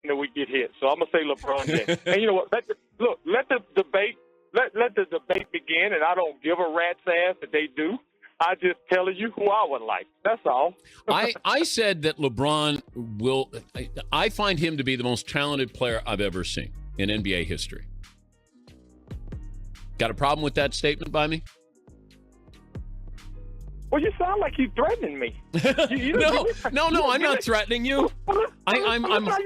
that we get hit. So I'm gonna say LeBron James. And you know what? Let the debate begin. And I don't give a rat's ass that they do. I just telling you who I would like. That's all. I said that LeBron will. I find him to be the most talented player I've ever seen in NBA history. Got a problem with that statement by me? Well, you sound like you're threatening me. No, I'm not threatening you. I'm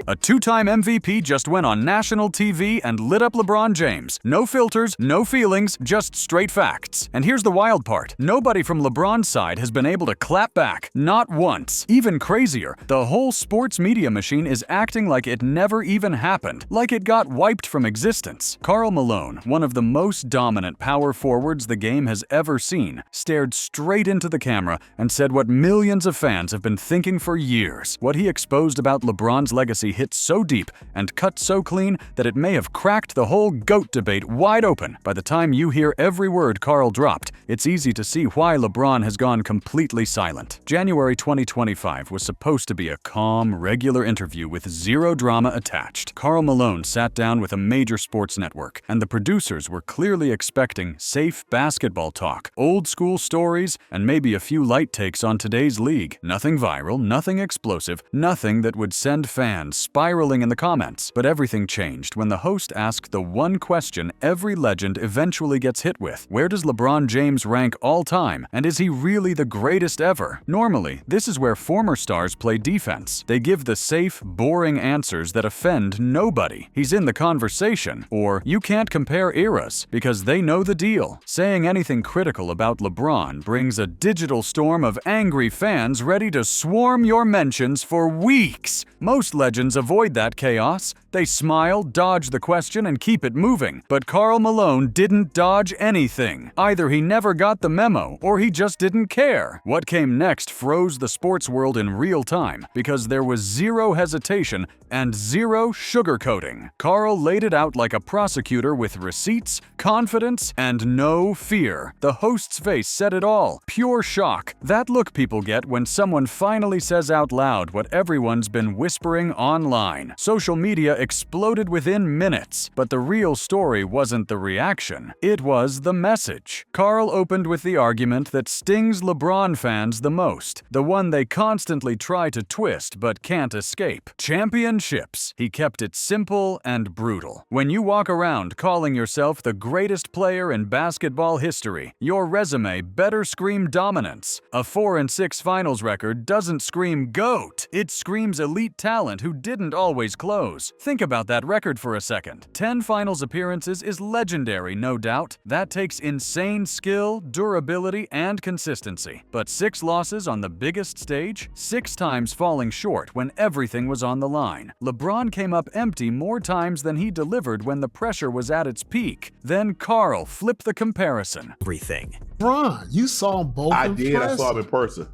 A two-time MVP just went on national TV and lit up LeBron James. No filters, no feelings, just straight facts. And here's the wild part. Nobody from LeBron's side has been able to clap back. Not once. Even crazier, the whole sports media machine is acting like it never even happened, like it got wiped from existence. Karl Malone, one of the most dominant power forwards the game has ever seen, stared straight into the camera and said what millions of fans have been thinking for years. What he exposed about LeBron's legacy hit so deep and cut so clean that it may have cracked the whole GOAT debate wide open. By the time you hear every word Karl dropped, it's easy to see why LeBron has gone completely silent. January 2025 was supposed to be a calm, regular interview with zero drama attached. Karl Malone sat down with a major sports network, and the producers were clearly expecting safe basketball talk, old school stories, and maybe a few light takes on today's league. Nothing viral, nothing explosive, nothing that would send fans spiraling in the comments. But everything changed when the host asked the one question every legend eventually gets hit with. Where does LeBron James rank all time? And is he really the greatest ever? Normally, this is where former stars play defense. They give the safe, boring answers that offend nobody. He's in the conversation. Or, you can't compare eras, because they know the deal. Saying anything critical about LeBron brings a digital storm of angry fans ready to swarm your mentions for weeks. Most legends avoid that chaos. They smile, dodge the question, and keep it moving. But Karl Malone didn't dodge anything. Either he never got the memo, or he just didn't care. What came next froze the sports world in real time, because there was zero hesitation and zero sugarcoating. Karl laid it out like a prosecutor with receipts, confidence, and no fear. The host's face said it all. Pure shock. That look people get when someone finally says out loud what everyone's been whispering online. Social media exploded within minutes, but the real story wasn't the reaction. It was the message. Karl opened with the argument that stings LeBron fans the most, the one they constantly try to twist but can't escape. Championships. He kept it simple and brutal. When you walk around calling yourself the greatest player in basketball history, your resume better scream dominance. A 4-6 finals record doesn't scream GOAT. It screams elite talent who didn't always close. Think about that record for a second. 10 finals appearances is legendary, no doubt. That takes insane skill, durability, and consistency. But 6 losses on the biggest stage? 6 times falling short when everything was on the line. LeBron came up empty more times than he delivered when the pressure was at its peak. Then Karl flipped the comparison. Everything. LeBron, you saw both. I did. I saw him in person.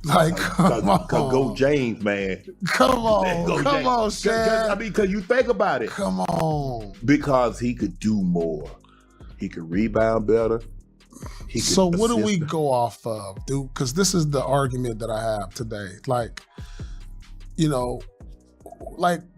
Like, come on. Go James, man. Come on, Shad. I mean, because you think about it. Come on. Because he could do more. He could rebound better. So what do we go off of, dude? Because this is the argument that I have today. Like,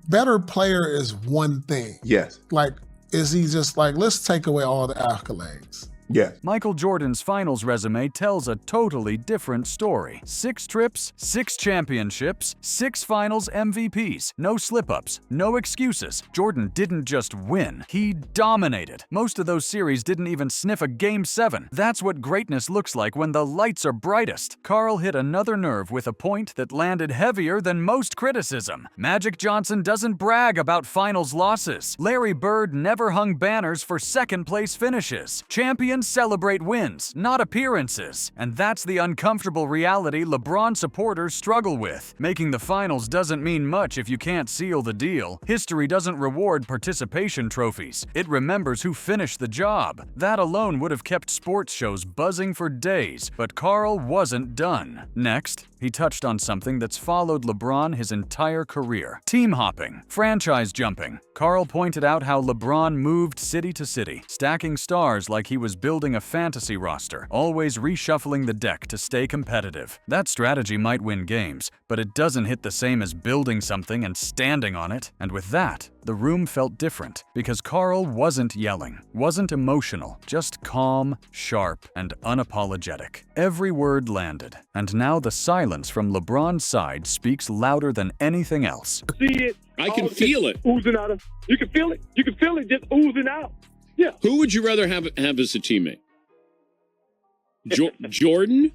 better player is one thing. Yes. Like, is he just like, let's take away all the accolades? Yeah. Michael Jordan's finals resume tells a totally different story. 6 trips, 6 championships, 6 finals MVPs. No slip-ups, no excuses. Jordan didn't just win, he dominated. Most of those series didn't even sniff a Game 7. That's what greatness looks like when the lights are brightest. Karl hit another nerve with a point that landed heavier than most criticism. Magic Johnson doesn't brag about finals losses. Larry Bird never hung banners for second-place finishes. Champions celebrate wins, not appearances. And that's the uncomfortable reality LeBron supporters struggle with. Making the finals doesn't mean much if you can't seal the deal. History doesn't reward participation trophies. It remembers who finished the job. That alone would have kept sports shows buzzing for days, but Karl wasn't done. Next, he touched on something that's followed LeBron his entire career. Team hopping, franchise jumping. Karl pointed out how LeBron moved city to city, stacking stars like he was building building a fantasy roster, always reshuffling the deck to stay competitive. That strategy might win games, but it doesn't hit the same as building something and standing on it. And with that, the room felt different, because Karl wasn't yelling, wasn't emotional, just calm, sharp, and unapologetic. Every word landed, and now the silence from LeBron's side speaks louder than anything else. See it. I can feel it. Oozing out of. You can feel it. You can feel it just oozing out. Yeah. Who would you rather have as a teammate? Jordan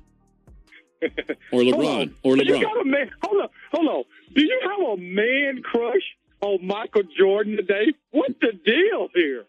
or LeBron? You got a man. Hold on. Do you have a man crush on Michael Jordan today? What's the deal here?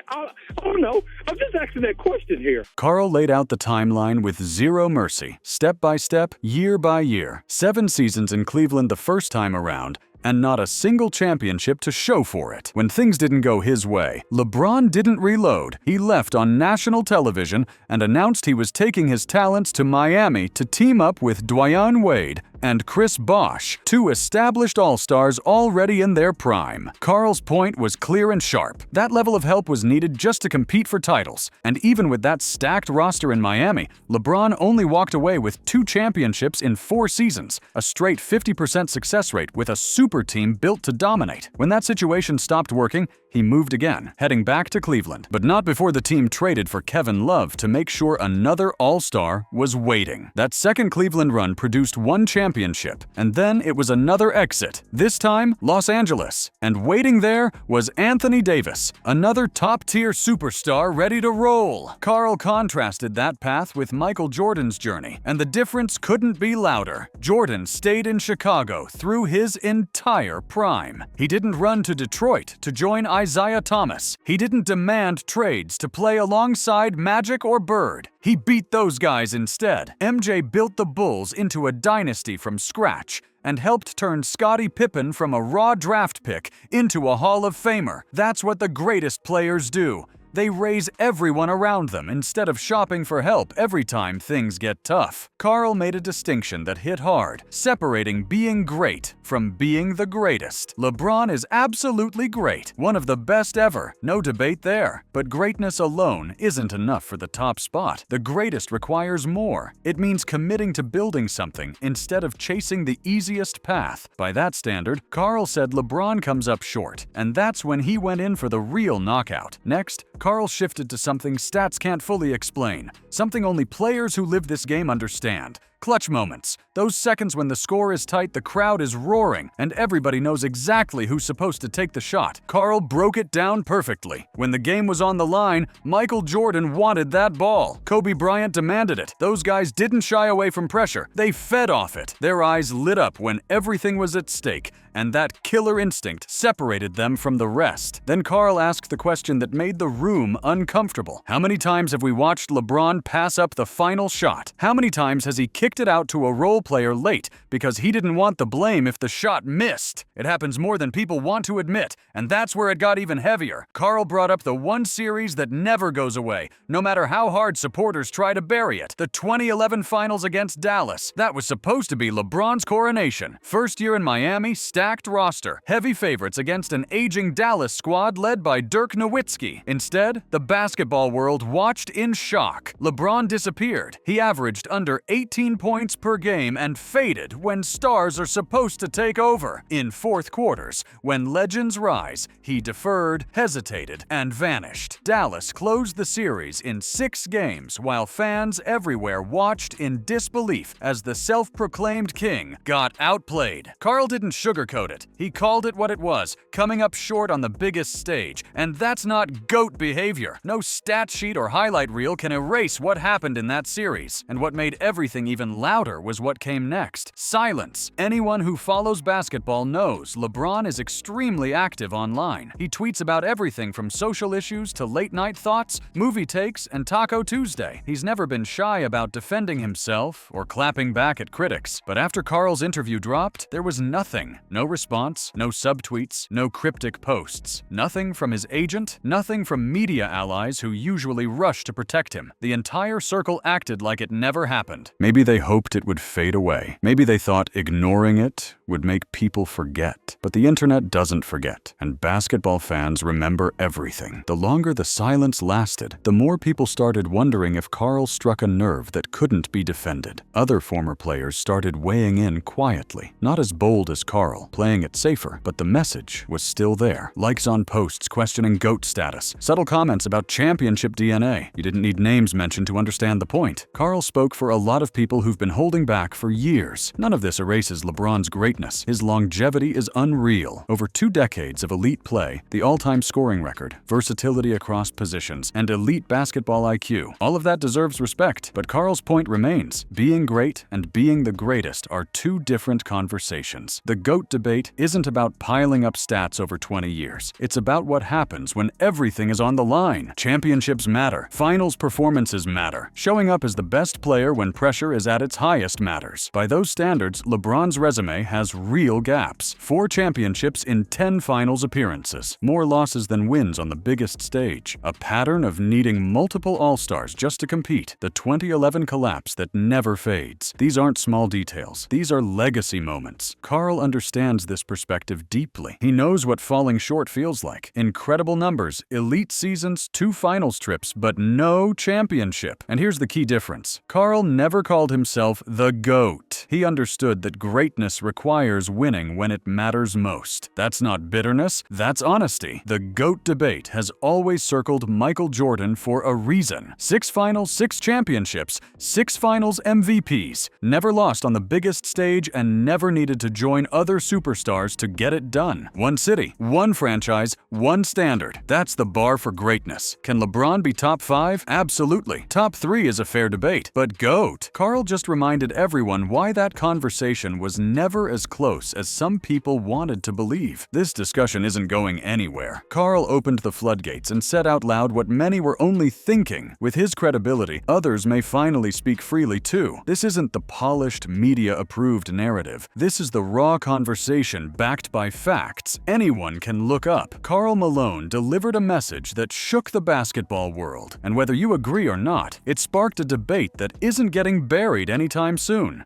I don't know. I'm just asking that question here. Karl laid out the timeline with zero mercy, step by step, year by year. 7 seasons in Cleveland the first time around, and not a single championship to show for it. When things didn't go his way, LeBron didn't reload. He left on national television and announced he was taking his talents to Miami to team up with Dwyane Wade and Chris Bosh, 2 established all-stars already in their prime. Karl's point was clear and sharp. That level of help was needed just to compete for titles. And even with that stacked roster in Miami, LeBron only walked away with 2 championships in 4 seasons, a straight 50% success rate with a super team built to dominate. When that situation stopped working, he moved again, heading back to Cleveland. But not before the team traded for Kevin Love to make sure another all-star was waiting. That second Cleveland run produced 1 championship, and then it was another exit, this time Los Angeles. And waiting there was Anthony Davis, another top-tier superstar ready to roll. Karl contrasted that path with Michael Jordan's journey, and the difference couldn't be louder. Jordan stayed in Chicago through his entire prime. He didn't run to Detroit to join Isaiah Thomas. He didn't demand trades to play alongside Magic or Bird. He beat those guys instead. MJ built the Bulls into a dynasty from scratch and helped turn Scottie Pippen from a raw draft pick into a Hall of Famer. That's what the greatest players do. They raise everyone around them instead of shopping for help every time things get tough. Karl made a distinction that hit hard, separating being great from being the greatest. LeBron is absolutely great, one of the best ever, no debate there. But greatness alone isn't enough for the top spot. The greatest requires more. It means committing to building something instead of chasing the easiest path. By that standard, Karl said LeBron comes up short, and that's when he went in for the real knockout. Next, Karl shifted to something stats can't fully explain, something only players who live this game understand. Clutch moments. Those seconds when the score is tight, the crowd is roaring, and everybody knows exactly who's supposed to take the shot. Karl broke it down perfectly. When the game was on the line, Michael Jordan wanted that ball. Kobe Bryant demanded it. Those guys didn't shy away from pressure. They fed off it. Their eyes lit up when everything was at stake, and that killer instinct separated them from the rest. Then Karl asked the question that made the room uncomfortable. How many times have we watched LeBron pass up the final shot? How many times has he kicked it out to a role player late because he didn't want the blame if the shot missed? It happens more than people want to admit, and that's where it got even heavier. Karl brought up the one series that never goes away, no matter how hard supporters try to bury it. The 2011 finals against Dallas. That was supposed to be LeBron's coronation. First year in Miami, stacked roster, heavy favorites against an aging Dallas squad led by Dirk Nowitzki. Instead, the basketball world watched in shock. LeBron disappeared. He averaged under 18 points per game and faded when stars are supposed to take over. In fourth quarters, when legends rise, he deferred, hesitated, and vanished. Dallas closed the series in 6 games while fans everywhere watched in disbelief as the self-proclaimed king got outplayed. Karl didn't sugarcoat it. He called it what it was, coming up short on the biggest stage. And that's not GOAT behavior. No stat sheet or highlight reel can erase what happened in that series. And what made everything even louder was what came next. Silence. Anyone who follows basketball knows LeBron is extremely active online. He tweets about everything from social issues to late-night thoughts, movie takes, and Taco Tuesday. He's never been shy about defending himself or clapping back at critics. But after Karl's interview dropped, there was nothing. No response, no subtweets, no cryptic posts. Nothing from his agent, nothing from media allies who usually rush to protect him. The entire circle acted like it never happened. Maybe they hoped it would fade away. Maybe they thought ignoring it would make people forget. But the internet doesn't forget, and basketball fans remember everything. The longer the silence lasted, the more people started wondering if Karl struck a nerve that couldn't be defended. Other former players started weighing in quietly, not as bold as Karl, playing it safer, but the message was still there. Likes on posts questioning GOAT status, subtle comments about championship DNA. You didn't need names mentioned to understand the point. Karl spoke for a lot of people who've been holding back for years. None of this erases LeBron's greatness. His longevity is unreal. Over 2 decades of elite play, the all-time scoring record, versatility across positions, and elite basketball IQ. All of that deserves respect, but Karl's point remains. Being great and being the greatest are 2 different conversations. The GOAT debate isn't about piling up stats over 20 years. It's about what happens when everything is on the line. Championships matter. Finals performances matter. Showing up as the best player when pressure is at its highest matters. By those standards, LeBron's resume has real gaps. 4 championships in 10 finals appearances. More losses than wins on the biggest stage. A pattern of needing multiple All-Stars just to compete. The 2011 collapse that never fades. These aren't small details. These are legacy moments. Karl understands this perspective deeply. He knows what falling short feels like. Incredible numbers, elite seasons, 2 finals trips, but no championship. And here's the key difference. Karl never called himself the GOAT. He understood that greatness requires winning when it matters most. That's not bitterness, that's honesty. The GOAT debate has always circled Michael Jordan for a reason. 6 finals, 6 championships, 6 finals MVPs. Never lost on the biggest stage and never needed to join other superstars to get it done. 1 city, 1 franchise, 1 standard. That's the bar for greatness. Can LeBron be top 5? Absolutely. Top 3 is a fair debate. But GOAT? Karl just reminded everyone why that conversation was never as close as some people wanted to believe. This discussion isn't going anywhere. Karl opened the floodgates and said out loud what many were only thinking. With his credibility, others may finally speak freely too. This isn't the polished, media-approved narrative. This is the raw conversation backed by facts anyone can look up. Karl Malone delivered a message that shook the basketball world. And whether you agree or not, it sparked a debate that isn't getting buried anytime soon.